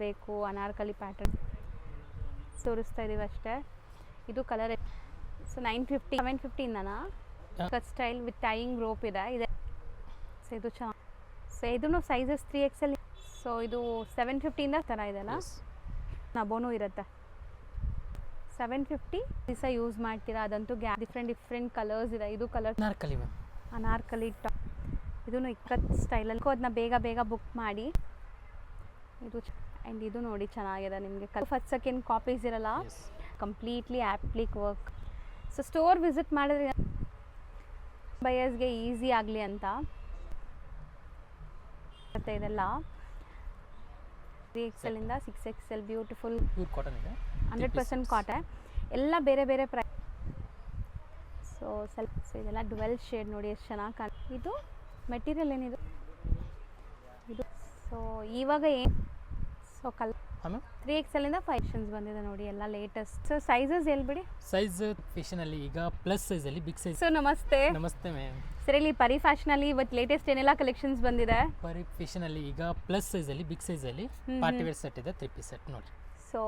ಬೇಕು ಅನಾರ್ಕಲಿ ಪ್ಯಾಟರ್ನ್ ತೋರಿಸ್ತಾ ಇದೀವಿ ಅಷ್ಟೇ. ಇದು ಕಲರ್ ಸೊ 950 750ಇಂದನಾ cut style with tying rope ಇದೆ. ಸೊ ಇದು ಚೆನ್ನಾಗಿ. ಸೊ ಇದೂ ಸೈಜಸ್ 3XL. ಸೊ ಇದು 750ಇಂದ ಥರ ಇದೆಲ್ಲ ನಬೋನೂ ಇರುತ್ತೆ. 750 ದಿವಸ ಯೂಸ್ ಮಾಡ್ತೀರಾ ಅದಂತೂ ಡಿಫ್ರೆಂಟ್ ಕಲರ್ಸ್ ಇದೆ. ಇದು ಕಲರ್ ಅನಾರ್ಕಲಿ ಟಾಪ್. ಇದೂ ಇಕ್ಕತ್ ಸ್ಟೈಲಲ್ಲಿ ಅದನ್ನ ಬೇಗ ಬುಕ್ ಮಾಡಿ. ಇದು ಆ್ಯಂಡ್ ಇದು ನೋಡಿ ಚೆನ್ನಾಗಿದೆ ನಿಮಗೆ. ಫಸ್ಟ್ ಸೆಕೆಂಡ್ ಕಾಪೀಸ್ ಇರಲ್ಲ, completely applique work. So store visit ಮಾಡಿದ್ರೆ ಬಯರ್ಸ್ಗೆ ಈಸಿ ಆಗಲಿ ಅಂತ ಮತ್ತು ಇದೆಲ್ಲ 3XL ಇಂದ 6XL ಬ್ಯೂಟಿಫುಲ್ 100% ಕಾಟನ್. ಎಲ್ಲ ಬೇರೆ ಪ್ರೈಸ್. ಸೊ ಇದೆಲ್ಲ ಡ್ವೆಲ್ ಶೇಡ್ ನೋಡಿ ಎಷ್ಟು ಚೆನ್ನಾಗಿ ಇದು ಮೆಟೀರಿಯಲ್ ಏನಿದು ಇದು. ಸೊ ಇವಾಗ ಏನು ಸೊ 3XL ಇಂದ 5 ಬಂದಿದೆ ನೋಡಿ, ಎಲ್ಲ ಲೇಟೆಸ್ಟ್. ಸೊ ಸೈಜಸ್ ಎಲ್ಲಿ ಬಿಡಿ ಸೈಜ್ ಫ್ಯಾಷನ್ ಅಲ್ಲಿ ಈಗ ಪ್ಲಸ್ ಸೈಜ್ ಅಲ್ಲಿ ಬಿಗ್ ಸೈಜ್. ಸೊ ನಮಸ್ತೆ ಮ್ಯಾಮ್. ಸರ್ ಇಲ್ಲಿ ಪರಿ ಫ್ಯಾಷನ್ ಅಲ್ಲಿ ಇವತ್ತು ಲೇಟೆಸ್ಟ್ ಏನೆಲ್ಲ ಕಲೆಕ್ಷನ್ಸ್ ಬಂದಿದೆ? ಪರಿ ಫ್ಯಾಷನ್ ಅಲ್ಲಿ ಈಗ ಪ್ಲಸ್ ಸೈಜ್ ಅಲ್ಲಿ ಬಿಗ್ ಸೈಜ್ ಅಲ್ಲಿ ಪಾರ್ಟಿ ವೇರ್ ಸೆಟ್ ಇದೆ, 3 ಪೀಸ್ ಸೆಟ್ ನೋಡಿ. ಸೊ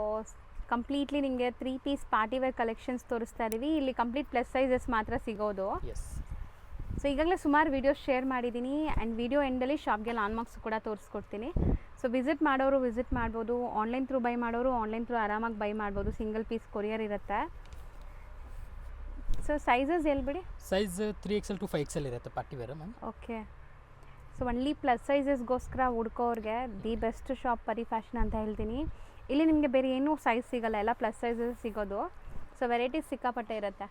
ಕಂಪ್ಲೀಟ್ಲಿ ನಿಮಗೆ 3 ಪೀಸ್ ಪಾರ್ಟಿ ವೇರ್ ಕಲೆಕ್ಷನ್ಸ್ ತೋರಿಸ್ತಾ ಇದೀವಿ. ಇಲ್ಲಿ ಕಂಪ್ಲೀಟ್ ಪ್ಲಸ್ ಸೈಜಸ್ ಮಾತ್ರ ಸಿಗೋದು. ಸೊ ಈಗಾಗಲೇ ಸುಮಾರು ವೀಡಿಯೋಸ್ ಶೇರ್ ಮಾಡಿದ್ದೀನಿ ಆ್ಯಂಡ್ ವಿಡಿಯೋ ಎಂಡಲ್ಲಿ ಶಾಪ್ಗೆ ಲಾನ್ಮಾರ್ಕ್ಸ್ ಕೂಡ ತೋರಿಸ್ಕೊಡ್ತೀನಿ. ಸೊ ವಿಸಿಟ್ ಮಾಡೋರು ವಿಸಿಟ್ ಮಾಡ್ಬೋದು, ಆನ್ಲೈನ್ ಥ್ರೂ ಬೈ ಮಾಡೋರು ಆನ್ಲೈನ್ ಥ್ರೂ ಆರಾಮಾಗಿ ಬೈ ಮಾಡ್ಬೋದು. ಸಿಂಗಲ್ ಪೀಸ್ ಕೊರಿಯರ್ ಇರುತ್ತೆ. ಸೊ ಸೈಜಸ್ ಎಲ್ಲಿ ಬಿಡಿ ಸೈಜ್ 3XL to 5XL ಇರುತ್ತೆ party wear ma'am. Okay. So only plus ಸೈಜಸ್ಗೋಸ್ಕರ ಹುಡ್ಕೋರಿಗೆ the best shop Pari fashion ಅಂತ ಹೇಳ್ತೀನಿ. ಇಲ್ಲಿ ನಿಮಗೆ ಬೇರೆ ಏನೂ ಸೈಜ್ ಸಿಗೋಲ್ಲ, ಎಲ್ಲ ಪ್ಲಸ್ ಸೈಜಸ್ ಸಿಗೋದು. ಸೊ ವೆರೈಟೀಸ್ ಸಿಕ್ಕಾಪಟ್ಟೆ ಇರುತ್ತೆ.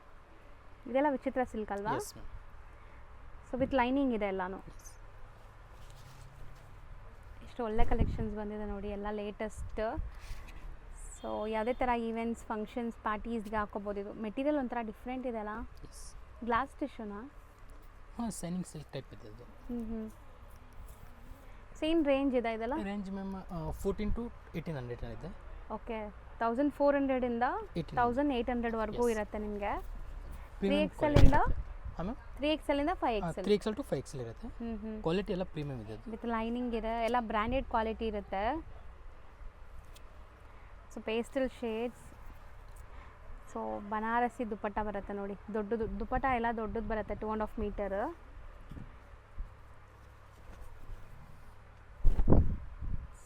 ಇದೆಲ್ಲ ವಿಚಿತ್ರ ಸಿಲ್ಕ್ ಅಲ್ವಾ? ಸೊ ವಿತ್ ಲೈನಿಂಗ್ ಇದೆ ಎಲ್ಲನೂ. ಎಷ್ಟು ಒಳ್ಳೆ ಕಲೆಕ್ಷನ್ಸ್ ಬಂದಿದೆ ನೋಡಿ, ಎಲ್ಲ ಲೇಟೆಸ್ಟ್. ಸೊ ಯಾವುದೇ ಥರ ಈವೆಂಟ್ಸ್ ಫಂಕ್ಷನ್ಸ್ ಪಾರ್ಟೀಸ್ಗೆ ಹಾಕೋಬೋದು. ಇದು ಮೆಟೀರಿಯಲ್ ಒಂಥರ ಡಿಫ್ರೆಂಟ್ ಇದೆಲ್ಲ, ಗ್ಲಾಸ್ ಟಿಶ್ಯೂನಾ? ಸೈನಿಂಗ್ ಸಿಲ್ಕ್ ಟೈಪ್ ಇದೆ ಇದು. ಸೇಮ್ ರೇಂಜ್ ಇದೆ ಇದೆಲ್ಲ? ರೇಂಜ್ ಮ್ಯಾಮ್ 14 to 1800 ಇದೆ. ಓಕೆ. 1400 ಇಂದ 1800 ವರೆಗೂ ಇರುತ್ತೆ ನಿಮಗೆ. 3XL ಇಂದ 3XL ಇಂದ 5XL. 3XL to 5XL ಇರುತ್ತೆ. ಕ್ವಾಲಿಟಿ ಎಲ್ಲ ಪ್ರೀಮಿಯಂ ಇದೆ, ವಿತ್ ಲೈನಿಂಗ್ ಇದೆ, ಎಲ್ಲ ಬ್ರ್ಯಾಂಡೆಡ್ ಕ್ವಾಲಿಟಿ ಇರುತ್ತೆ. So pastel shades. So Banarasi dupatta ಬರುತ್ತೆ ನೋಡಿ, ದೊಡ್ಡದು ದುಪ್ಪಟ್ಟ ಎಲ್ಲ ದೊಡ್ಡದು ಬರುತ್ತೆ, 2.5 ಮೀಟರ್.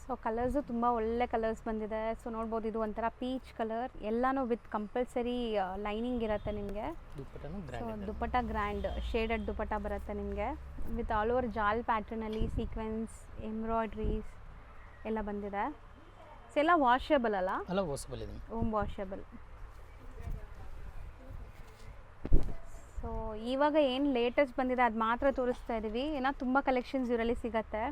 ಸೊ ಕಲರ್ಸು ತುಂಬ ಒಳ್ಳೆ ಕಲರ್ಸ್ ಬಂದಿದೆ. ಸೊ ನೋಡ್ಬೋದು, ಇದು ಒಂಥರ ಪೀಚ್ ಕಲರ್, ಎಲ್ಲನೂ ವಿತ್ ಕಂಪಲ್ಸರಿ ಲೈನಿಂಗ್ ಇರುತ್ತೆ ನಿಮಗೆ. ಸೊ ದುಪ್ಪಟ್ಟ ಗ್ರ್ಯಾಂಡ್ ಶೇಡೆಡ್ ದುಪ್ಪಟ್ಟ ಬರುತ್ತೆ ನಿಮಗೆ, ವಿತ್ ಆಲ್ ಓವರ್ ಜಾಲ್ ಪ್ಯಾಟರ್ನಲ್ಲಿ ಸೀಕ್ವೆನ್ಸ್ ಎಂಬ್ರಾಯ್ಡ್ರೀಸ್ ಎಲ್ಲ ಬಂದಿದೆ. ಸೊ ಎಲ್ಲ ವಾಷೇಬಲ್ ಅಲ್ಲ? ಅಲ್ಲ, ವಾಷೇಬಲ್ ಇದೆ, ಹೋಮ್ ವಾಷೇಬಲ್. ಸೊ ಇವಾಗ ಏನು ಲೇಟೆಸ್ಟ್ ಬಂದಿದೆ ಅದು ಮಾತ್ರ ತೋರಿಸ್ತಾ ಇದ್ದೀವಿ. ಏನೋ ತುಂಬ ಕಲೆಕ್ಷನ್ಸ್ ಇವರಲ್ಲಿ ಸಿಗುತ್ತೆ.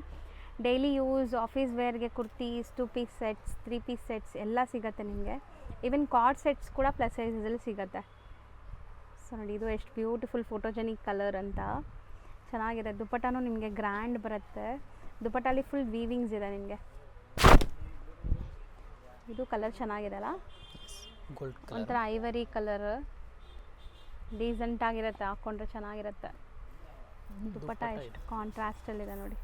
ಡೈಲಿ ಯೂಸ್ ಆಫೀಸ್ ವೇರ್ಗೆ kurtis, 2 piece sets, 3 piece sets ಎಲ್ಲ ಸಿಗುತ್ತೆ ನಿಮಗೆ. ಈವನ್ ಕಾರ್ಡ್ ಸೆಟ್ಸ್ ಕೂಡ ಪ್ಲಸ್ ಸೈಜಸಲ್ಲಿ ಸಿಗುತ್ತೆ. ಸೊ ನೋಡಿ, ಇದು ಎಷ್ಟು ಬ್ಯೂಟಿಫುಲ್ ಫೋಟೋಜೆನಿಕ್ ಕಲರ್ ಅಂತ ಚೆನ್ನಾಗಿದೆ. ದುಪ್ಪಟ್ಟನೂ ನಿಮಗೆ ಗ್ರ್ಯಾಂಡ್ ಬರುತ್ತೆ. ದುಪ್ಪಟ್ಟಲ್ಲಿ ಫುಲ್ ವೀವಿಂಗ್ಸ್ ಇದೆ ನಿಮಗೆ. ಇದು ಕಲರ್ ಚೆನ್ನಾಗಿದೆ ಅಲ್ಲ, ಒಂಥರ ಐವರಿ ಕಲರ್, ಡೀಸೆಂಟ್ ಆಗಿರುತ್ತೆ, ಹಾಕ್ಕೊಂಡ್ರೆ ಚೆನ್ನಾಗಿರುತ್ತೆ. ದುಪ್ಪಟ್ಟ ಎಷ್ಟು ಕಾಂಟ್ರಾಸ್ಟಲ್ಲಿದೆ ನೋಡಿ.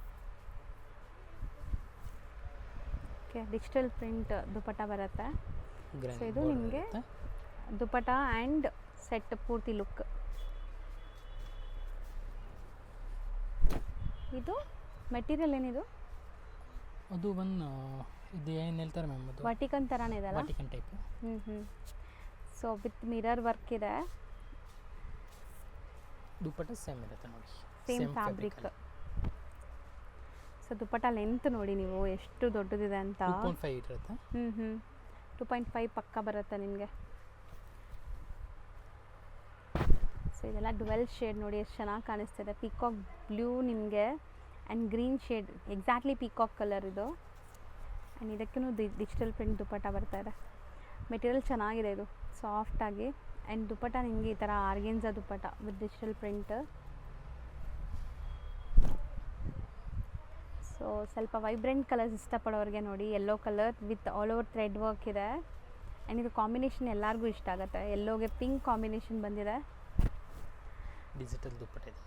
ಓಕೆ, ಡಿಜಿಟಲ್ ಪ್ರಿಂಟ್ ದುಪ್ಪಟ್ಟ ಬರುತ್ತೆ. ಸೊ ಇದು ನಿಮಗೆ ದುಪ್ಪಟ್ಟ ಆ್ಯಂಡ್ ಸೆಟ್ ಪೂರ್ತಿ ಲುಕ್. ಇದು ಮೆಟೀರಿಯಲ್ ಏನಿದು? ಅದು ಇದು ಏನು ಹೇಳ್ತಾರೆ ಮ್ಯಾಮ್, ಅದು ವರ್ಟಿಕನ್ ಥರನೇ ಇದೆ ಅಲ್ಲ? Vertical type. So with mirror work ಇದೆ. ದುಪ್ಪಟ್ಟ ಸೇಮ್ ಇರುತ್ತೆ ನೋಡಿ, same fabric. So dupatta length ನೋಡಿ ನೀವು ಎಷ್ಟು ದೊಡ್ಡದಿದೆ ಅಂತ. 2.5 ಇರುತ್ತೆ. 2.5 ಪಕ್ಕ ಬರುತ್ತೆ ನಿಮಗೆ. ಸೊ ಇದೆಲ್ಲ ಡ್ವೆಲ್ ಶೇಡ್ ನೋಡಿ ಎಷ್ಟು ಚೆನ್ನಾಗಿ ಕಾಣಿಸ್ತಿದೆ. ಪೀಕಾಕ್ ಬ್ಲೂ ನಿಮಗೆ and green shade, exactly peacock colour ಇದು. ಆ್ಯಂಡ್ ಇದಕ್ಕೂ ಡಿಜಿಟಲ್ ಪ್ರಿಂಟ್ ದುಪ್ಪಟ್ಟ ಬರ್ತಾ ಇದೆ. ಮೆಟೀರಿಯಲ್ ಚೆನ್ನಾಗಿದೆ, ಇದು ಸಾಫ್ಟಾಗಿ. ಆ್ಯಂಡ್ ದುಪ್ಪಟ್ಟ ನಿಮಗೆ ಈ ಥರ organza dupatta with digital print. So ಸ್ವಲ್ಪ ವೈಬ್ರೆಂಟ್ ಕಲರ್ಸ್ ಇಷ್ಟಪಡೋರಿಗೆ ನೋಡಿ, yellow colour with all over thread work ಇದೆ. ಆ್ಯಂಡ್ ಇದು ಕಾಂಬಿನೇಷನ್ ಎಲ್ಲರಿಗೂ ಇಷ್ಟ ಆಗುತ್ತೆ. ಯೆಲ್ಲೋಗೆ ಪಿಂಕ್ ಕಾಂಬಿನೇಷನ್ ಬಂದಿದೆ. ಡಿಜಿಟಲ್ ದುಪ್ಪಟ್ಟ ಇದೆ.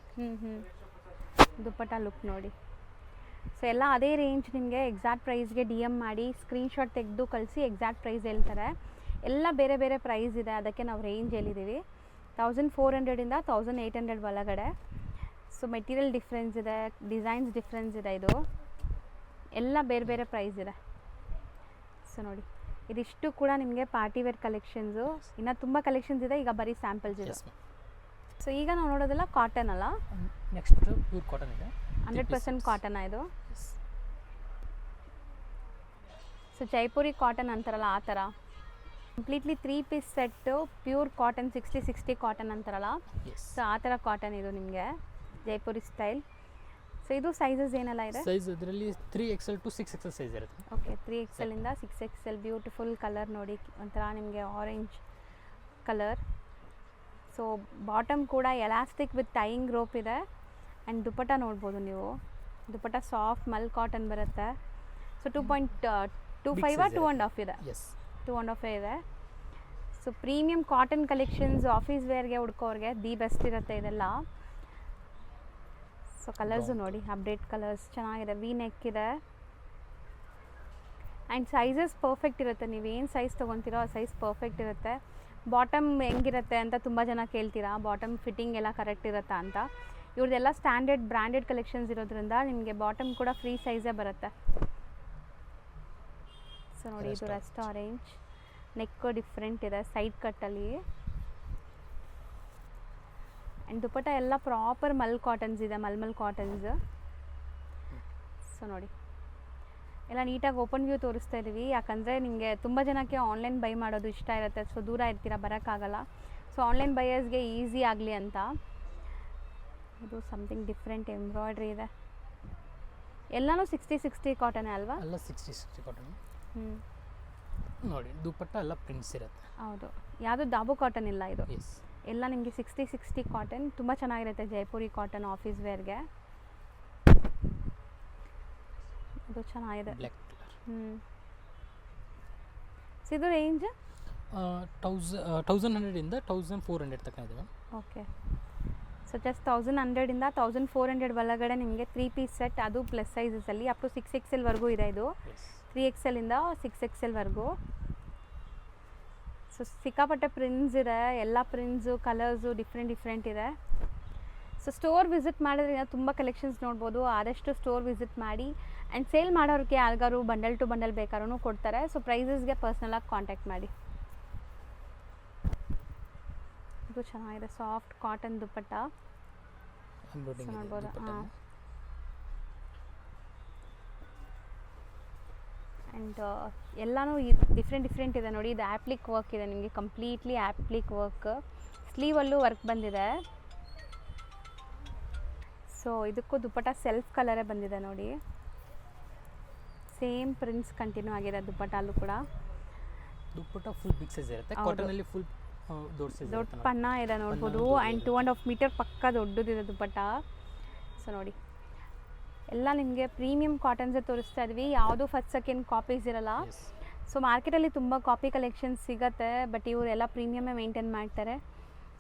ದುಪ್ಪಟ್ಟ ಲುಕ್ ನೋಡಿ. ಸೊ ಎಲ್ಲ ಅದೇ ರೇಂಜ್ ನಿಮಗೆ ಎಕ್ಸಾಕ್ಟ್ ಪ್ರೈಸ್ಗೆ ಡಿ ಎಮ್ ಮಾಡಿ ಸ್ಕ್ರೀನ್ಶಾಟ್ ತೆಗೆದು ಕಳಿಸಿ ಎಕ್ಸಾಕ್ಟ್ ಪ್ರೈಸ್ ಹೇಳ್ತಾರೆ. ಎಲ್ಲ ಬೇರೆ ಬೇರೆ ಪ್ರೈಸ್ ಇದೆ, ಅದಕ್ಕೆ ನಾವು ರೇಂಜ್ ಹೇಳಿದ್ದೀವಿ. 1400ಇಂದ 1800 ಒಳಗಡೆ. ಸೊ ಮೆಟೀರಿಯಲ್ ಡಿಫ್ರೆನ್ಸ್ ಇದೆ, ಡಿಸೈನ್ಸ್ ಡಿಫ್ರೆನ್ಸ್ ಇದೆ, ಇದು ಎಲ್ಲ ಬೇರೆ ಬೇರೆ ಪ್ರೈಸ್ ಇದೆ. ಸೊ ನೋಡಿ, ಇದಿಷ್ಟು ಕೂಡ ನಿಮಗೆ ಪಾರ್ಟಿ ವೇರ್ ಕಲೆಕ್ಷನ್ಸು. ಇನ್ನು ತುಂಬ ಕಲೆಕ್ಷನ್ಸ್ ಇದೆ, ಈಗ ಬರೀ ಸ್ಯಾಂಪಲ್ಸ್ ಇದೆ. ಸೊ ಈಗ ನಾವು ನೋಡೋದೆಲ್ಲ ಕಾಟನ್ ಅಲ್ಲ, ನೆಕ್ಸ್ಟ್ ಪ್ಯೂರ್ ಕಾಟನ್ ಇದೆ, 100% ಕಾಟನ್ ಇದು. ಸೊ ಜೈಪುರಿ ಕಾಟನ್ ಅಂತಾರಲ್ಲ ಆ ಥರ completely 3 piece set pure cotton 60 cotton ಅಂತಾರಲ್ಲ, ಸೊ ಆ ಥರ ಕಾಟನ್ ಇದು ನಿಮಗೆ ಜೈಪುರಿ ಸ್ಟೈಲ್. ಸೊ ಇದು ಸೈಜಸ್ ಏನೆಲ್ಲ ಇದೆ? ಸೈಜ್ ಇದರಲ್ಲಿ 3XL to 6XL ಸೈಜ್ ಇರುತ್ತೆ. ಓಕೆ, 3XL ಇಂದ 6XL. ಬ್ಯೂಟಿಫುಲ್ ಕಲರ್ ನೋಡಿ, ಒಂಥರ ನಿಮಗೆ ಆರೆಂಜ್ ಕಲರ್. ಸೊ ಬಾಟಮ್ ಕೂಡ ಎಲಾಸ್ಟಿಕ್ ವಿತ್ ಟೈಯಿಂಗ್ ರೋಪ್ ಇದೆ. ಆ್ಯಂಡ್ ದುಪಟ್ಟ ನೋಡ್ಬೋದು ನೀವು, ದುಪಟ್ಟ ಸಾಫ್ಟ್ ಮಲ್ ಕಾಟನ್ ಬರುತ್ತೆ. ಸೊ 2.25 2.5 ಇದೆ, 2.5 ಇದೆ. So premium cotton collections office ವೇರ್ಗೆ ಹುಡ್ಕೋರಿಗೆ ದಿ ಬೆಸ್ಟ್ ಇರುತ್ತೆ ಇದೆಲ್ಲ. ಸೊ ಕಲರ್ಸು ನೋಡಿ, ಅಪ್ಡೇಟ್ ಕಲರ್ಸ್ ಚೆನ್ನಾಗಿದೆ, ವಿ ನೆಕ್ ಇದೆ. ಆ್ಯಂಡ್ ಸೈಜಸ್ ಪರ್ಫೆಕ್ಟ್ ಇರುತ್ತೆ, ನೀವೇನು ಸೈಜ್ ತೊಗೊತೀರೋ ಆ ಸೈಜ್ ಪರ್ಫೆಕ್ಟ್ ಇರುತ್ತೆ. ಬಾಟಮ್ ಹೆಂಗಿರುತ್ತೆ ಅಂತ ತುಂಬ ಜನ ಕೇಳ್ತೀರಾ, ಬಾಟಮ್ ಫಿಟ್ಟಿಂಗ್ ಎಲ್ಲ ಕರೆಕ್ಟ್ ಇರುತ್ತಾ ಅಂತ. ಇವ್ರದ್ದೆಲ್ಲ ಸ್ಟ್ಯಾಂಡರ್ಡ್ ಬ್ರ್ಯಾಂಡೆಡ್ ಕಲೆಕ್ಷನ್ಸ್ ಇರೋದ್ರಿಂದ ನಿಮಗೆ ಬಾಟಮ್ ಕೂಡ ಫ್ರೀ ಸೈಜೇ ಬರುತ್ತೆ. ಸೊ ನೋಡಿ, ಇದು ರೆಸ್ಟ್ ಆರೆಂಜ್, ನೆಕ್ ಡಿಫ್ರೆಂಟ್ ಇದೆ, ಸೈಡ್ ಕಟ್ಟಲ್ಲಿ. ಆ್ಯಂಡ್ ದುಪಟ್ಟ ಎಲ್ಲ ಪ್ರಾಪರ್ ಮಲ್ ಕಾಟನ್ಸ್ ಇದೆ, ಮಲ್ಮಲ್ ಕಾಟನ್ಸ್. ಸೊ ನೋಡಿ, ಎಲ್ಲ ನೀಟಾಗಿ ಓಪನ್ ವ್ಯೂ ತೋರಿಸ್ತಾ ಇದ್ದೀವಿ, ಯಾಕಂದರೆ ನಿಮಗೆ ತುಂಬ ಜನಕ್ಕೆ ಆನ್ಲೈನ್ ಬೈ ಮಾಡೋದು ಇಷ್ಟ ಇರುತ್ತೆ. ಸೊ ದೂರ ಇರ್ತೀರ, ಬರೋಕ್ಕಾಗಲ್ಲ. ಸೊ ಆನ್ಲೈನ್ ಬೈಯರ್ಸ್ಗೆ ಈಸಿ ಆಗಲಿ ಅಂತ. ಇದು ಸಮಥಿಂಗ್ ಡಿಫ್ರೆಂಟ್ ಎಂಬ್ರಾಯ್ಡ್ರಿ ಇದೆ, ಎಲ್ಲನೂ 60 ಕಾಟನ್ ಅಲ್ವಾ? ಎಲ್ಲ 60 ಕಾಟನ್. ಹ್ಞೂ ನೋಡಿ, ದುಪಟ್ಟ ಎಲ್ಲ ಪ್ರಿಂಟ್ಸ್ ಇರುತ್ತೆ. ಹೌದು, ಯಾವುದು ದಾಬು ಕಾಟನ್ ಇಲ್ಲ ಇದು, ಎಸ್, ಎಲ್ಲ ನಿಮಗೆ 60 ಕಾಟನ್. ತುಂಬ ಚೆನ್ನಾಗಿರುತ್ತೆ ಜೈಪುರಿ ಕಾಟನ್ ಆಫೀಸ್ ವೇರ್ಗೆ. ಇದು ಚೆನ್ನಾಗಿದೆ, ಬ್ಲ್ಯಾಕ್ ಕಲರ್. ಸೊ ಇದು ರೇಂಜ್ 1100ಇಂದ 1400 ತನಕ ಇದೆ. ಓಕೆ, ಸೊ ಜಸ್ಟ್ 1100ಇಂದ 1400 ಒಳಗಡೆ ನಿಮಗೆ 3 ಪೀಸ್ ಸೆಟ್, ಅದು ಪ್ಲಸ್ ಸೈಜಸಲ್ಲಿ ಅಪ್ ಟು 6XL ವರೆಗೂ ಇದೆ. ಇದು 3XL ಇಂದ 6XL ವರೆಗೂ. ಸೊ ಸಿಕ್ಕಾಪಟ್ಟೆ ಪ್ರಿಂಟ್ಸ್ ಇದೆ, ಎಲ್ಲ ಪ್ರಿಂಟ್ಸು ಕಲರ್ಸು ಡಿಫ್ರೆಂಟ್ ಇದೆ. ಸೊ ಸ್ಟೋರ್ ವಿಸಿಟ್ ಮಾಡಿದ್ರೆ ತುಂಬ ಕಲೆಕ್ಷನ್ಸ್ ನೋಡ್ಬೋದು. ಆದಷ್ಟು ಸ್ಟೋರ್ ವಿಸಿಟ್ ಮಾಡಿ. ಆ್ಯಂಡ್ ಸೇಲ್ ಮಾಡೋರಿಗೆ ಯಾರಿಗಾರು ಬಂಡಲ್ ಟು ಬಂಡಲ್ ಬೇಕಾದ್ರೂ ಕೊಡ್ತಾರೆ. ಸೊ ಪ್ರೈಸಸ್ಗೆ ಪರ್ಸ್ನಲಾಗಿ ಕಾಂಟ್ಯಾಕ್ಟ್ ಮಾಡಿ. ಇದು ಚೆನ್ನಾಗಿದೆ, ಸಾಫ್ಟ್ ಕಾಟನ್ ದುಪಟ್ಟ ನೋಡ್ಬೋದು. ಹಾಂ, ಆ್ಯಂಡ್ ಎಲ್ಲನೂ ಡಿಫ್ರೆಂಟ್ ಇದೆ ನೋಡಿ. ಇದು ಆ್ಯಪ್ಲಿಕ್ ವರ್ಕ್ ಇದೆ ನಿಮಗೆ, ಕಂಪ್ಲೀಟ್ಲಿ ಆ್ಯಪ್ಲಿಕ್ ವರ್ಕ್, ಸ್ಲೀವಲ್ಲೂ ವರ್ಕ್ ಬಂದಿದೆ. ಸೊ ಇದಕ್ಕೂ ದುಪಟ್ಟ ಸೆಲ್ಫ್ ಕಲರೇ ಬಂದಿದೆ ನೋಡಿ, ಸೇಮ್ ಪ್ರಿಂಟ್ಸ್ ಕಂಟಿನ್ಯೂ ಆಗಿದೆ ದುಪಟ್ಟಲ್ಲೂ ಕೂಡ. ದುಪಟ್ಟ ಫುಲ್ ಬಿಗ್ ಸೈಜ್ ಇರುತ್ತೆ, ಕಾಟನ್ ಅಲ್ಲಿ ಫುಲ್ ದೊಡ್ಡ ಸೈಜ್, ದೊಡ್ಡ ಪನ್ನ ಇದೆ ನೋಡ್ಬೋದು. ಆ್ಯಂಡ್ 2.5 ಮೀಟರ್ ಪಕ್ಕ ದೊಡ್ಡದಿದೆ ದುಪಟ್ಟ. ಸೊ ನೋಡಿ, ಎಲ್ಲ ನಿಮಗೆ ಪ್ರೀಮಿಯಂ ಕಾಟನ್ಸೇ ತೋರಿಸ್ತಾ ಇದ್ವಿ, ಯಾವುದು ಫಸ್ಟ್ ಸೆಕೆಂಡ್ ಕಾಪೀಸ್ ಇರಲ್ಲ. ಸೊ ಮಾರ್ಕೆಟಲ್ಲಿ ತುಂಬ ಕಾಪಿ ಕಲೆಕ್ಷನ್ಸ್ ಸಿಗುತ್ತೆ, ಬಟ್ ಇವರೆಲ್ಲ ಪ್ರೀಮಿಯಮೇ ಮೇಂಟೈನ್ ಮಾಡ್ತಾರೆ.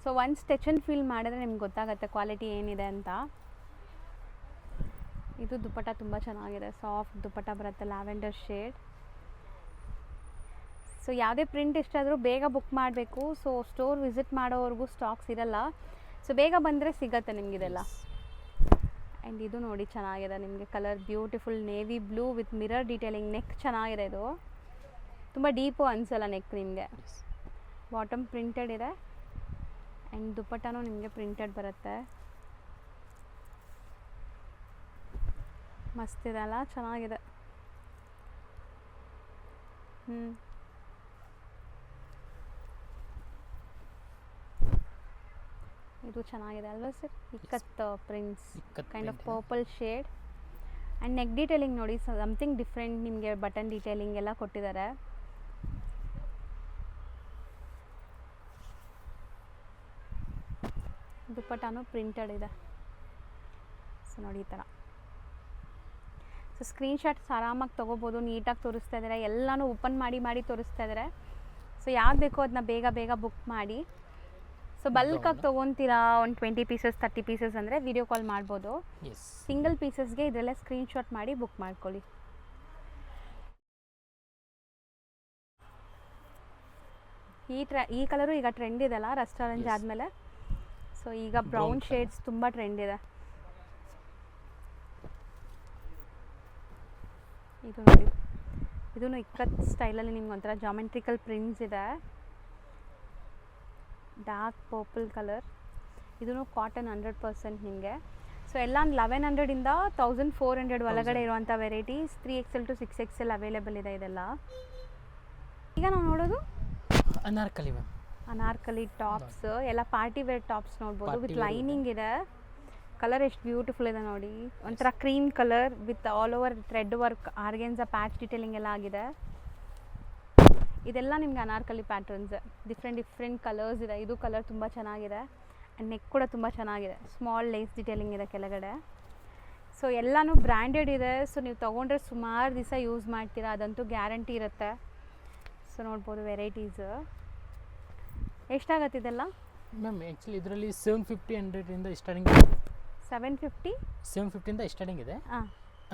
So once touch and feel ಮಾಡಿದ್ರೆ ನಿಮ್ಗೆ ಗೊತ್ತಾಗುತ್ತೆ ಕ್ವಾಲಿಟಿ ಏನಿದೆ ಅಂತ. ಇದು ದುಪಟ್ಟ ತುಂಬ ಚೆನ್ನಾಗಿದೆ, ಸಾಫ್ಟ್ ದುಪಟ್ಟ ಬರುತ್ತೆ, ಲ್ಯಾವೆಂಡರ್ ಶೇಡ್. ಸೊ ಯಾವುದೇ ಪ್ರಿಂಟ್ ಎಷ್ಟಾದರೂ ಬೇಗ ಬುಕ್ ಮಾಡಬೇಕು. ಸೊ ಸ್ಟೋರ್ ವಿಸಿಟ್ ಮಾಡೋವರೆಗೂ ಸ್ಟಾಕ್ಸ್ ಇರಲ್ಲ. ಸೊ ಬೇಗ ಬಂದರೆ ಸಿಗತ್ತೆ ನಿಮಗಿದೆಲ್ಲ. ಆ್ಯಂಡ್ ಇದು ನೋಡಿ ಚೆನ್ನಾಗಿದೆ ನಿಮಗೆ, colour beautiful navy blue with mirror detailing. Neck ಚೆನ್ನಾಗಿದೆ, ಇದು ತುಂಬ ಡೀಪು ಅನಿಸಲ್ಲ ನೆಕ್ ನಿಮಗೆ. ಬಾಟಮ್ ಪ್ರಿಂಟೆಡ್ ಇದೆ ಆ್ಯಂಡ್ ದುಪಟ್ಟನೂ ನಿಮಗೆ ಪ್ರಿಂಟೆಡ್ ಬರುತ್ತೆ. ಮಸ್ತಿದೆ ಅಲ್ಲ, ಚೆನ್ನಾಗಿದೆ. ಇದು ಚೆನ್ನಾಗಿದೆ ಅಲ್ವಾ sir? Ikat prints, kind of purple shade. And neck detailing ನೋಡಿ, ಸಮಥಿಂಗ್ ಡಿಫ್ರೆಂಟ್, ನಿಮಗೆ ಬಟನ್ ಡೀಟೇಲಿಂಗ್ ಎಲ್ಲ ಕೊಟ್ಟಿದ್ದಾರೆ. ದುಪಟ್ಟಾನು ಪ್ರಿಂಟೆಡ್ ಇದೆ. ಸೊ ನೋಡಿ ಈ ಥರ. ಸೊ ಸ್ಕ್ರೀನ್ಶಾಟ್ಸ್ ಆರಾಮಾಗಿ ತೊಗೋಬೋದು, ನೀಟಾಗಿ ತೋರಿಸ್ತಾ ಇದ್ದಾರೆ, ಎಲ್ಲನೂ ಓಪನ್ ಮಾಡಿ ತೋರಿಸ್ತಾ ಇದ್ದಾರೆ. ಸೊ ಯಾವ್ದು ಬೇಕೋ ಅದನ್ನ ಬೇಗ ಬುಕ್ ಮಾಡಿ. ಸೊ ಬಲ್ಕಾಗಿ ತೊಗೊತೀರಾ ಒಂದು 20 ಪೀಸಸ್ 30 ಪೀಸಸ್ ಅಂದರೆ ವಿಡಿಯೋ ಕಾಲ್ ಮಾಡ್ಬೋದು. ಎಸ್. ಸಿಂಗಲ್ ಪೀಸಸ್ಗೆ ಇದೆಲ್ಲ ಸ್ಕ್ರೀನ್ಶಾಟ್ ಮಾಡಿ ಬುಕ್ ಮಾಡ್ಕೊಳ್ಳಿ. ಈ ಕಲರು ಈಗ ಟ್ರೆಂಡ್ ಇದೆಲ್ಲ ರಸ್ಟ್ ಆರೆಂಜ್ ಆದಮೇಲೆ. ಸೊ ಈಗ ಬ್ರೌನ್ ಶೇಡ್ಸ್ ತುಂಬ ಟ್ರೆಂಡ್ ಇದೆ. ಇದು ನೋಡಿ, ಇದೂ ಇಕ್ಕತ್ ಸ್ಟೈಲಲ್ಲಿ ನಿಮ್ಗೆ ಒಂಥರ ಜಾಮೆಟ್ರಿಕಲ್ ಪ್ರಿಂಟ್ಸ್ ಇದೆ. Dark purple colour. ಇದೂ ಕಾಟನ್ 100% ನಿಮಗೆ. ಸೊ ಎಲ್ಲ 1100ಇಂದ 1400 ಒಳಗಡೆ ಇರುವಂಥ varieties 3XL to 6XL available ಇದೆ ಇದೆಲ್ಲ. ಈಗ ನಾವು ನೋಡೋದು ಅನಾರ್ಕಲಿ ಮ್ಯಾಮ್. ಅನಾರ್ಕಲಿ ಟಾಪ್ಸ್ ಎಲ್ಲ ಪಾರ್ಟಿ ವೇರ್ ಟಾಪ್ಸ್ ನೋಡ್ಬೋದು. ವಿತ್ ಲೈನಿಂಗ್ ಇದೆ. ಕಲರ್ ಎಷ್ಟು ಬ್ಯೂಟಿಫುಲ್ ಇದೆ ನೋಡಿ, ಒಂಥರ cream colour with all over thread work organza patch detailing ಎಲ್ಲ ಆಗಿದೆ. ಇದೆಲ್ಲ ನಿಮಗೆ ಅನಾರ್ಕಲಿ ಪ್ಯಾಟರ್ನ್ಸ್, ಡಿಫ್ರೆಂಟ್ ಕಲರ್ಸ್ ಇದೆ. ಇದು ಕಲರ್ ತುಂಬ ಚೆನ್ನಾಗಿದೆ ಆ್ಯಂಡ್ ನೆಕ್ ಕೂಡ ತುಂಬ ಚೆನ್ನಾಗಿದೆ. ಸ್ಮಾಲ್ ಲೇಸ್ ಡಿಟೇಲಿಂಗ್ ಇದೆ ಕೆಳಗಡೆ. ಸೊ ಎಲ್ಲನೂ ಬ್ರ್ಯಾಂಡೆಡ್ ಇದೆ. ಸೊ ನೀವು ತೊಗೊಂಡ್ರೆ ಸುಮಾರು ದಿವಸ ಯೂಸ್ ಮಾಡ್ತೀರಾ, ಅದಂತೂ ಗ್ಯಾರಂಟಿ ಇರುತ್ತೆ. ಸೊ ನೋಡ್ಬೋದು ವೆರೈಟೀಸ್. ಎಷ್ಟಾಗತ್ತೆ ಇದೆಲ್ಲ ಮ್ಯಾಮ್? ಆ್ಯಕ್ಚುಲಿ ಇದರಲ್ಲಿ 750-100 ಸ್ಟಾರ್ಟಿಂಗ್. 750ಇಂದ ಸ್ಟಾರ್ಟಿಂಗ್ ಇದೆ.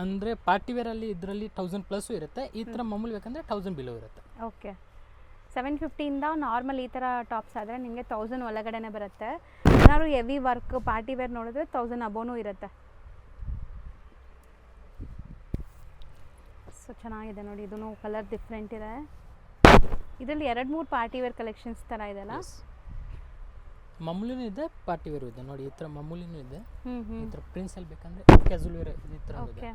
ಅಂದರೆ ಪಾರ್ಟಿ ವೇರಲ್ಲಿ ಇದರಲ್ಲಿ 1000+ ಇರುತ್ತೆ. ಈ ಥರ ಮಾಮೂಲಿ ಬೇಕಂದರೆ 1000 ಬಿಲೋ ಇರುತ್ತೆ. ಓಕೆ. 750ಇಂದ ನಾರ್ಮಲ್ ಈ ಥರ ಟಾಪ್ಸ್ ಆದರೆ ನಿಮಗೆ 1000 ಒಳಗಡೆನೇ ಬರುತ್ತೆ. ಏನಾದ್ರು ಹೆವಿ ವರ್ಕ್ ಪಾರ್ಟಿ ವೇರ್ ನೋಡಿದ್ರೆ 1000 ಅಬೋನೂ ಇರುತ್ತೆ. ಸೊ ಚೆನ್ನಾಗಿದೆ ನೋಡಿ, ಇದೂ ಕಲರ್ ಡಿಫ್ರೆಂಟ್ ಇದೆ. ಇದರಲ್ಲಿ 2-3 ಪಾರ್ಟಿ ವೇರ್ ಕಲೆಕ್ಷನ್ಸ್ ಥರ ಇದೆಲ್ಲ. ಮಾಮೂಲಿನೂ ಇದೆ, ಪಾರ್ಟಿ ವೇರು ಇದೆ ನೋಡಿ. ಈ ಥರ ಮಾಮೂಲಿನೂ ಇದೆ. ಈ ಥರ ಪ್ರಿನ್ಸಲ್ಲಿ ಬೇಕಂದರೆ ಕ್ಯಾಸುವಲ್ ವೇರ್ ಈ ಥರ. ಓಕೆ.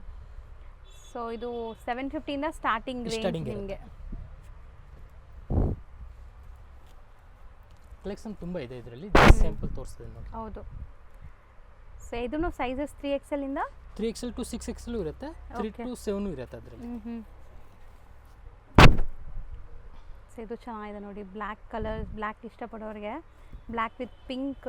ಸೊ ಇದು 750ಇಂದ ಸ್ಟಾರ್ಟಿಂಗ್ ನಿಮಗೆ. ಕಲೆಕ್ಷನ್ ತುಂಬ ಇದೆ ಇದರಲ್ಲಿ. ಸ್ಯಾಂಪಲ್ ತೋರಿಸ್ತಿದೆ ನೋಡಿ. ಹೌದು. ಸೊ ಇದೂ ಸೈಜಸ್ 3XL ಇಂದ 3XL to 6XL ಇರುತ್ತೆ. 3 to 7 ಇರುತ್ತೆ ಅದರಲ್ಲಿ. ಸೊ ಇದು ಚೆನ್ನಾಗಿದೆ ನೋಡಿ, ಬ್ಲ್ಯಾಕ್ ಕಲರ್. ಬ್ಲ್ಯಾಕ್ ಇಷ್ಟಪಡೋರಿಗೆ ಬ್ಲ್ಯಾಕ್ ವಿತ್ ಪಿಂಕ್.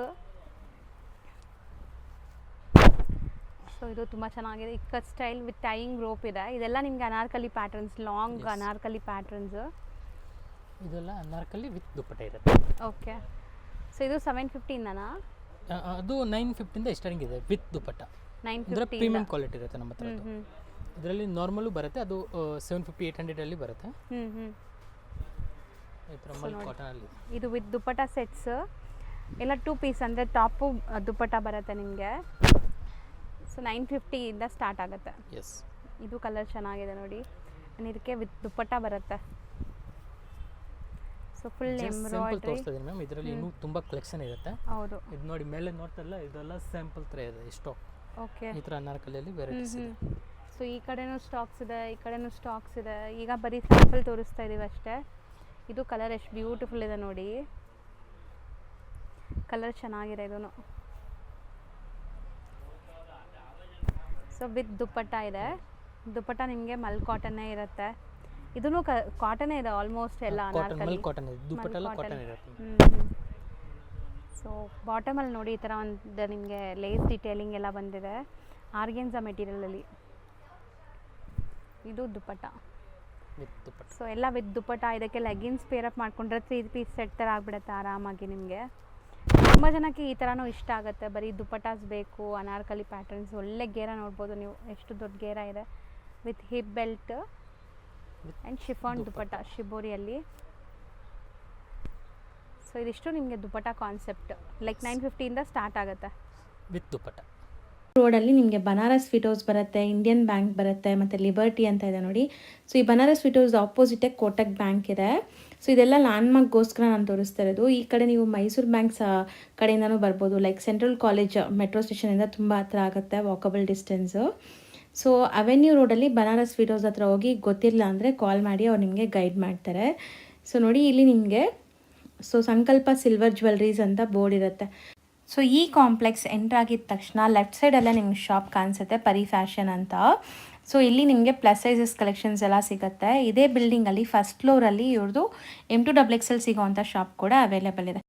ಸೊ ಇದು ತುಂಬ ಚೆನ್ನಾಗಿದೆ. Ikat style with tying rope ಇದೆ. ಇದೆಲ್ಲ ನಿಮಗೆ Anarkali patterns, long Anarkali patterns. ಇದೆಲ್ಲ ಅನಾರ್ಕಲಿ ವಿತ್ ದುಪ್ಪಟ್ಟ ಇರುತ್ತೆ. ಓಕೆ. ಸೊ ಇದು 750ಇಂದನಾ? ಅದು 950ಇಂದ ಸ್ಟಾರ್ಟಿಂಗ್ ಇದೆ ವಿತ್ ದುಪ್ಪಟ್ಟ. 950 ಪ್ರೀಮಿಯಂ ಕ್ವಾಲಿಟಿ ಇರುತ್ತೆ ನಮ್ಮ ಹತ್ರ. ಇದರಲ್ಲಿ ನಾರ್ಮಲು ಬರುತ್ತೆ, ಅದು 750-800 ಬರುತ್ತೆ. ಈ ಥರ ಮಲ್ ಕಾಟನಲ್ಲಿ. ಇದು ವಿತ್ ದುಪ್ಪಟ್ಟ ಸೆಟ್ಸ್ ಎಲ್ಲ 2 ಪೀಸ್ ಅಂದರೆ ಟಾಪು ದುಪ್ಪಟ್ಟ ಬರುತ್ತೆ ನಿಮಗೆ. ಸೊ 950ಇಂದ ಸ್ಟಾರ್ಟ್ ಆಗುತ್ತೆ. ಎಸ್. ಇದು ಕಲರ್ ಚೆನ್ನಾಗಿದೆ ನೋಡಿ, ಇದಕ್ಕೆ ವಿತ್ ದುಪ್ಪಟ್ಟ ಬರುತ್ತೆ. ಸೊ ಫುಲ್ ಎಂಬ್ರಾಯ್ಡ್ರಿ ತೋರಿಸ್ತಿದ್ದೀನಿ ಮ್ಯಾಮ್. ಇದರಲ್ಲಿ ಇನ್ನೂ ತುಂಬ ಕಲೆಕ್ಷನ್ ಇರುತ್ತೆ. ಹೌದು. ಇದು ನೋಡಿ ಮೇಲೆ ನೋಡ್ತಾರಲ್ಲ, ಇದೆಲ್ಲ ಸ್ಯಾಂಪಲ್ ಥರ ಇದೆ ಸ್ಟಾಕ್. ಓಕೆ. ಈ ಥರ ಅನಾರ್ಕಲಿಯಲ್ಲಿ ವೆರೈಟೀಸ್ ಇದೆ. ಸೊ ಈ ಕಡೆನೂ ಸ್ಟಾಕ್ಸ್ ಇದೆ, ಈ ಕಡೆನೂ ಸ್ಟಾಕ್ಸ್ ಇದೆ. ಈಗ ಬರೀ ಸ್ಯಾಂಪಲ್ ತೋರಿಸ್ತಾ ಇದ್ದೀವಿ ಅಷ್ಟೇ. ಇದು ಕಲರ್ ಎಷ್ಟು ಬ್ಯೂಟಿಫುಲ್ ಇದೆ ನೋಡಿ, ಕಲರ್ ಚೆನ್ನಾಗಿದೆ ಇದೂ. ಸೊ ವಿತ್ ದುಪ್ಪಟ್ಟ ಇದೆ. ದುಪ್ಪಟ್ಟ ನಿಮಗೆ ಮಲ್ ಕಾಟನ್ನೇ ಇರುತ್ತೆ. ಇದೂ ಕಾಟನೇ ಇದೆ ಆಲ್ಮೋಸ್ಟ್ ಎಲ್ಲ ಅನಾರ್ಕಲಿ. ಕಾಟನ್ ಇದೆ, ದುಪ್ಪಟ್ಟ ಎಲ್ಲ ಕಾಟನ್ ಇರುತ್ತೆ. ಸೊ ಬಾಟಮಲ್ಲಿ ನೋಡಿ ಈ ಥರ ಒಂದು ನಿಮಗೆ ಲೇಸ್ ಡಿಟೇಲಿಂಗ್ ಎಲ್ಲ ಬಂದಿದೆ ಆರ್ಗೆನ್ಸಾ ಮೆಟೀರಿಯಲಲ್ಲಿ. ಇದು ದುಪ್ಪಟ್ಟ. ಸೊ ಎಲ್ಲ ವಿತ್ ದುಪ್ಪಟ್ಟ. ಇದಕ್ಕೆ ಲೆಗಿನ್ಸ್ ಪೇರಪ್ ಮಾಡಿಕೊಂಡ್ರೆ 3 ಪೀಸ್ ಸೆಟ್ ಥರ ಆಗಿಬಿಡುತ್ತೆ ಆರಾಮಾಗಿ ನಿಮಗೆ. ತುಂಬ ಜನಕ್ಕೆ ಈ ಥರನೂ ಇಷ್ಟ ಆಗುತ್ತೆ. ಬರೀ ದುಪ್ಪಟ್ಟಾಸ್ ಬೇಕು, ಅನಾರ್ಕಲಿ ಪ್ಯಾಟರ್ನ್ಸ್. ಒಳ್ಳೆ ಗೇರ ನೋಡ್ಬೋದು ನೀವು, ಎಷ್ಟು ದೊಡ್ಡ ಗೇರ ಇದೆ with hip belt and chiffon dupatta ಶಿಬೋರಿಯಲ್ಲಿ. ಸೊ ಇದಿಷ್ಟು ನಿಮಗೆ ದುಪ್ಪಟ್ಟ ಕಾನ್ಸೆಪ್ಟ್. ಲೈಕ್ 950ಇಂದ ಸ್ಟಾರ್ಟ್ ಆಗುತ್ತೆ ವಿತ್ ದುಪ್ಪಟ್ಟ. ರೋಡಲ್ಲಿ ನಿಮಗೆ ಬನಾರಸ್ ಸ್ವೀಟ್ ಹೌಸ್ ಬರುತ್ತೆ, ಇಂಡಿಯನ್ ಬ್ಯಾಂಕ್ ಬರುತ್ತೆ, ಮತ್ತು ಲಿಬರ್ಟಿ ಅಂತ ಇದೆ ನೋಡಿ. ಸೊ ಈ ಬನಾರಸ್ ಸ್ವೀಟ್ ಹೌಸ್ ಆಪೋಸಿಟೇ ಕೋಟಕ್ ಬ್ಯಾಂಕ್ ಇದೆ. ಸೊ ಇದೆಲ್ಲ ಲ್ಯಾಂಡ್ಮಾರ್ಕ್ಗೋಸ್ಕರ ನಾನು ತೋರಿಸ್ತಾ ಇರೋದು. ಈ ಕಡೆ ನೀವು ಮೈಸೂರು ಬ್ಯಾಂಕ್ಸ್ ಕಡೆಯಿಂದನೂ ಬರ್ಬೋದು. ಲೈಕ್ ಸೆಂಟ್ರಲ್ ಕಾಲೇಜ್ ಮೆಟ್ರೋ ಸ್ಟೇಷನಿಂದ ತುಂಬ ಹತ್ರ ಆಗುತ್ತೆ, ವಾಕಬಲ್ ಡಿಸ್ಟೆನ್ಸು. ಸೊ ಅವೆನ್ಯೂ ರೋಡಲ್ಲಿ ಬನಾರಸ್ ಸ್ವೀಟ್ ಹೌಸ್ ಹತ್ರ ಹೋಗಿ ಗೊತ್ತಿಲ್ಲ ಅಂದರೆ ಕಾಲ್ ಮಾಡಿ ಅವ್ರು ನಿಮಗೆ ಗೈಡ್ ಮಾಡ್ತಾರೆ. ಸೊ ನೋಡಿ ಇಲ್ಲಿ ನಿಮಗೆ ಸಂಕಲ್ಪ ಸಿಲ್ವರ್ ಜ್ಯುವೆಲ್ರೀಸ್ ಅಂತ ಬೋರ್ಡ್ ಇರುತ್ತೆ. ಸೊ ಈ ಕಾಂಪ್ಲೆಕ್ಸ್ ಎಂಟ್ರ್ ಆಗಿದ ತಕ್ಷಣ ಲೆಫ್ಟ್ ಸೈಡಲ್ಲೇ ನಿಮ್ಗೆ ಶಾಪ್ ಕಾಣಿಸುತ್ತೆ, ಪರಿ ಫ್ಯಾಷನ್ ಅಂತ. ಸೊ ಇಲ್ಲಿ ನಿಮಗೆ ಪ್ಲಸ್ ಸೈಜಸ್ ಕಲೆಕ್ಷನ್ಸ್ ಎಲ್ಲ ಸಿಗುತ್ತೆ. ಇದೇ ಬಿಲ್ಡಿಂಗಲ್ಲಿ ಫಸ್ಟ್ ಫ್ಲೋರಲ್ಲಿ ಇವ್ರದ್ದು M2XXL ಸಿಗೋವಂಥ ಶಾಪ್ ಕೂಡ ಅವೈಲೇಬಲ್ ಇದೆ.